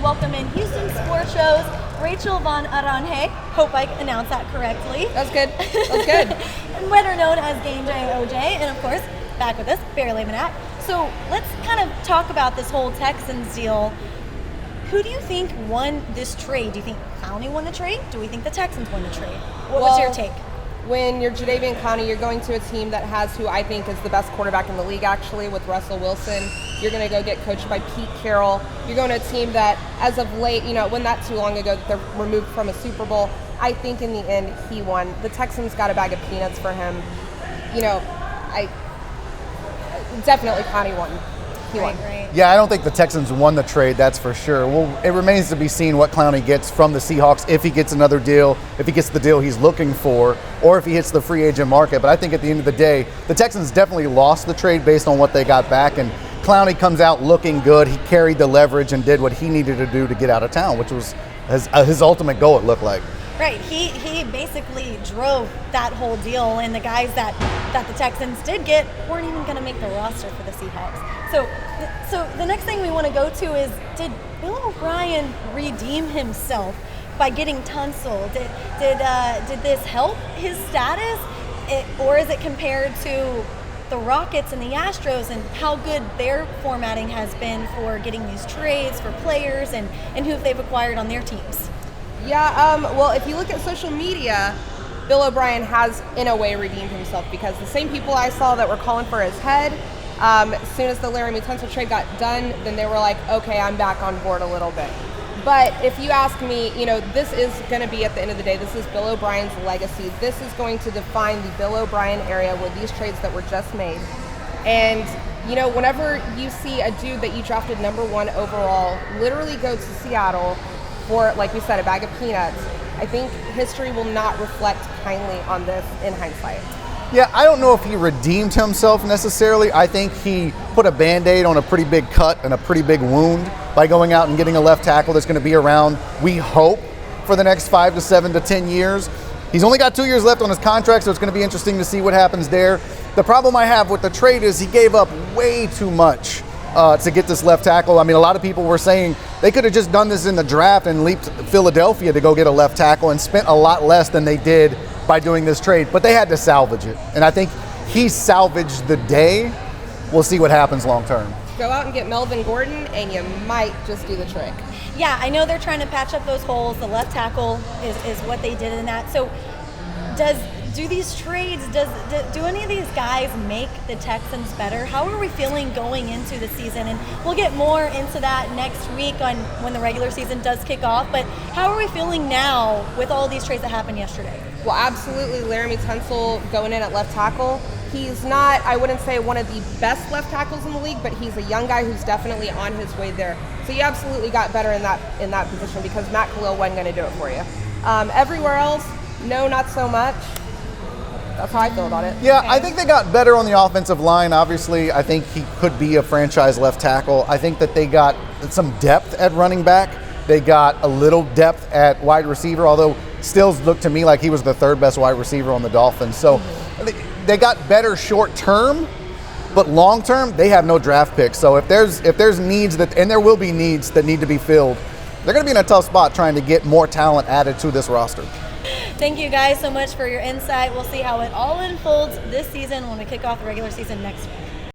welcome in Houston Sports Show's Rachael Van Oranje. Hope I announced that correctly. That's good. That's good. And better known as Game Day OJ, and of course, back with us, Barry Laminack. So let's kind of talk about this whole Texans deal. Who do you think won this trade? Do you think Clowney won the trade? Do we think the Texans won the trade? What's your take? When you're Jadeveon Clowney, you're going to a team that has who I think is the best quarterback in the league, actually, with Russell Wilson. You're going to go get coached by Pete Carroll. You're going to a team that, as of late, it wasn't that too long ago that they're removed from a Super Bowl. I think in the end, he won. The Texans got a bag of peanuts for him. Definitely Clowney won. He won. Right. Yeah, I don't think the Texans won the trade, that's for sure. Well, it remains to be seen what Clowney gets from the Seahawks, if he gets another deal, if he gets the deal he's looking for, or if he hits the free agent market. But I think at the end of the day, the Texans definitely lost the trade based on what they got back, and Clowney comes out looking good. He carried the leverage and did what he needed to do to get out of town, which was his ultimate goal, it looked like. Right, he basically drove that whole deal, and the guys that the Texans did get weren't even going to make the roster for the Seahawks. So the next thing we want to go to is, did Bill O'Brien redeem himself by getting Tunsil? Did this help his status, or is it compared to the Rockets and the Astros and how good their formatting has been for getting these trades for players and who they've acquired on their teams? Yeah, well, if you look at social media, Bill O'Brien has, in a way, redeemed himself, because the same people I saw that were calling for his head, as soon as the Laramie Tunsil trade got done, then they were like, okay, I'm back on board a little bit. But if you ask me, this is going to be, at the end of the day, this is Bill O'Brien's legacy. This is going to define the Bill O'Brien era with these trades that were just made. And, whenever you see a dude that you drafted #1 overall literally go to Seattle for, like you said, a bag of peanuts, I think history will not reflect kindly on this in hindsight. Yeah, I don't know if he redeemed himself necessarily. I think he put a Band-Aid on a pretty big cut and a pretty big wound by going out and getting a left tackle that's going to be around, we hope, for the next 5 to 7 to 10 years. He's only got 2 years left on his contract, so it's going to be interesting to see what happens there. The problem I have with the trade is he gave up way too much to get this left tackle. I mean, a lot of people were saying they could have just done this in the draft and leaped Philadelphia to go get a left tackle and spent a lot less than they did by doing this trade, but they had to salvage it. And I think he salvaged the day. We'll see what happens long term. Go out and get Melvin Gordon, and you might just do the trick. Yeah, I know they're trying to patch up those holes. The left tackle is what they did in that. So do these trades, do any of these guys make the Texans better? How are we feeling going into the season? And we'll get more into that next week on when the regular season does kick off. But how are we feeling now with all these trades that happened yesterday? Well, absolutely, Laramie Tunsil going in at left tackle. He's not, I wouldn't say, one of the best left tackles in the league, but he's a young guy who's definitely on his way there. So you absolutely got better in that position, because Matt Khalil wasn't going to do it for you. Everywhere else, no, not so much. That's how I feel about it. Yeah, okay. I think they got better on the offensive line. Obviously, I think he could be a franchise left tackle. I think that they got some depth at running back. They got a little depth at wide receiver, although Stills looked to me like he was the third best wide receiver on the Dolphins. So they got better short term, but long term, they have no draft picks. So if there's needs and there will be needs that need to be filled, they're going to be in a tough spot trying to get more talent added to this roster. Thank you guys so much for your insight. We'll see how it all unfolds this season when we kick off the regular season next week.